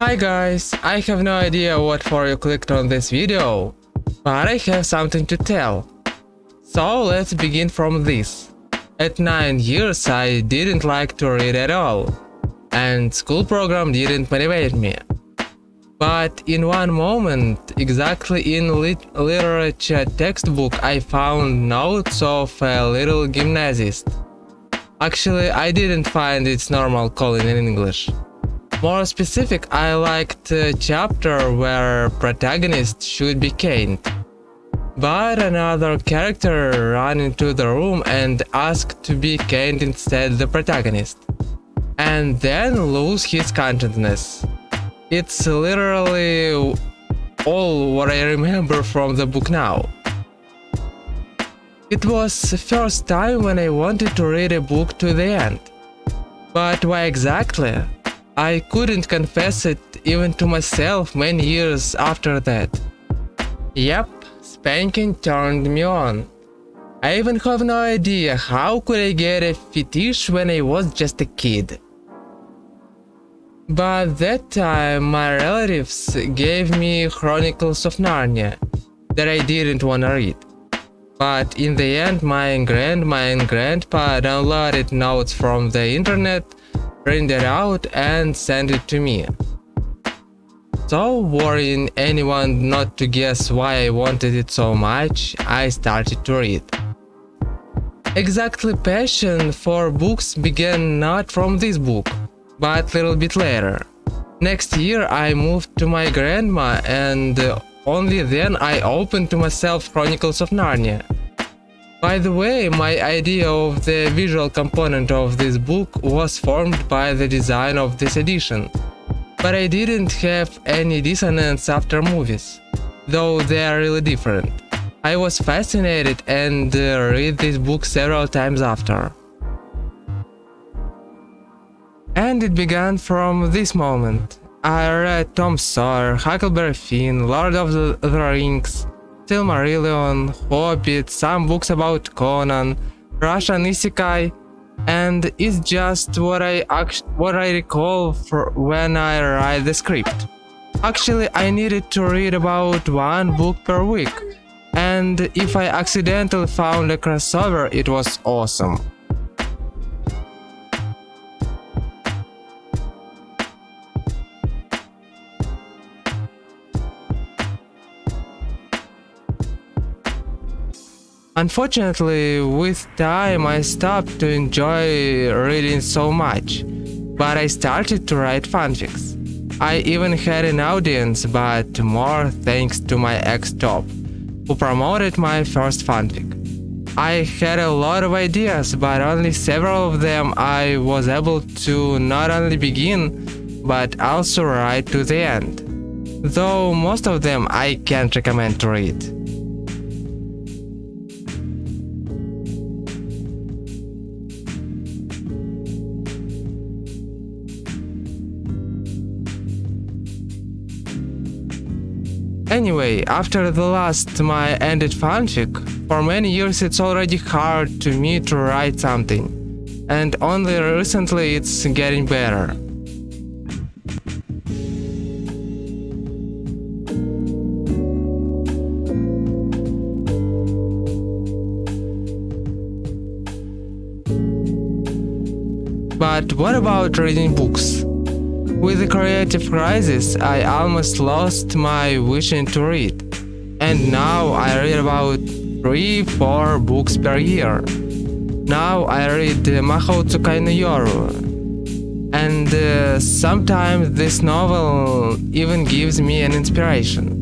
Hi guys, I have no idea what for you clicked on this video, but I have something to tell. So let's begin from this. At 9 years I didn't like to read at all, and school program didn't motivate me. But in one moment, exactly in literature textbook, I found notes of a little gymnasist. Actually, I didn't find its normal calling in English. More specific, I liked a chapter where protagonist should be caned. But another character ran into the room and asked to be caned instead the protagonist. And then lose his consciousness. It's literally all what I remember from the book now. It was the first time when I wanted to read a book to the end. But why exactly? I couldn't confess it even to myself many years after that. Yep, spanking turned me on. I even have no idea how could I get a fetish when I was just a kid. But that time my relatives gave me Chronicles of Narnia that I didn't wanna read. But in the end my grandma and grandpa downloaded notes from the internet, printed out and sent it to me. So worrying anyone not to guess why I wanted it so much, I started to read. Exactly, passion for books began not from this book, but a little bit later. Next year I moved to my grandma and only then I opened to myself Chronicles of Narnia. By the way, my idea of the visual component of this book was formed by the design of this edition, but I didn't have any dissonance after movies, though they are really different. I was fascinated and read this book several times after. And it began from this moment. I read Tom Sawyer, Huckleberry Finn, Lord of the Rings, Silmarillion, Hobbit, some books about Conan, Russian isekai, and it's just what I recall when I write the script. Actually, I needed to read about one book per week, and if I accidentally found a crossover, it was awesome. Unfortunately, with time I stopped to enjoy reading so much, but I started to write fanfics. I even had an audience, but more thanks to my ex-top, who promoted my first fanfic. I had a lot of ideas, but only several of them I was able to not only begin, but also write to the end. Though most of them I can't recommend to read. Anyway, after the last my ended fanfic, for many years it's already hard to me to write something, and only recently it's getting better. But what about reading books? With the creative crisis, I almost lost my wishing to read, and now I read about 3-4 books per year. Now I read Mahou Tsukai no Yoru, and sometimes this novel even gives me an inspiration.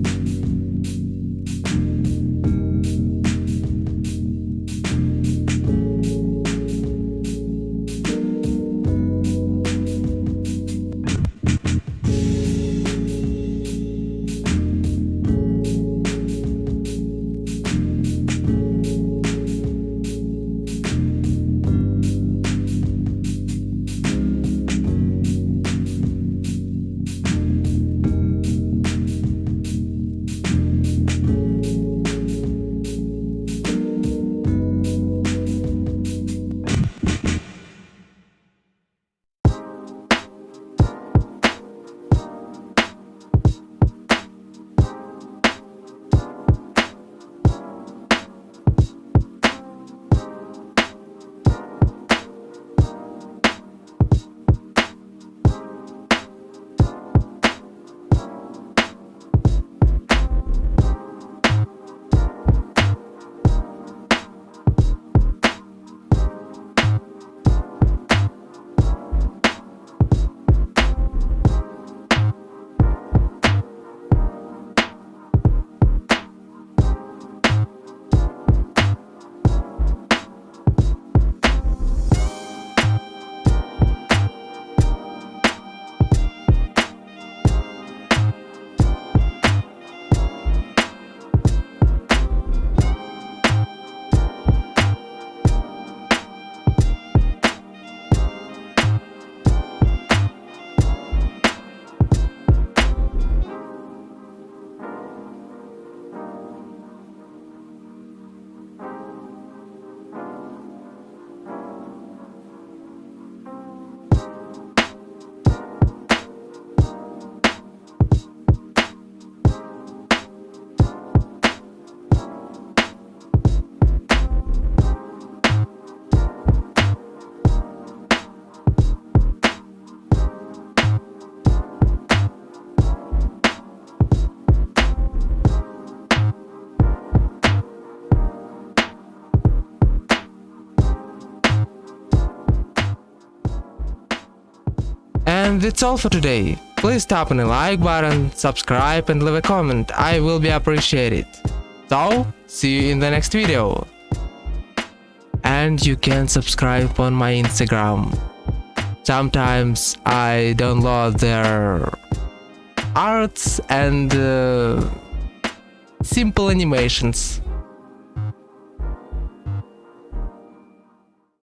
And that's all for today. Please tap on the like button, subscribe and leave a comment, I will be appreciated. So, see you in the next video. And you can subscribe on my Instagram. Sometimes I download their arts and simple animations.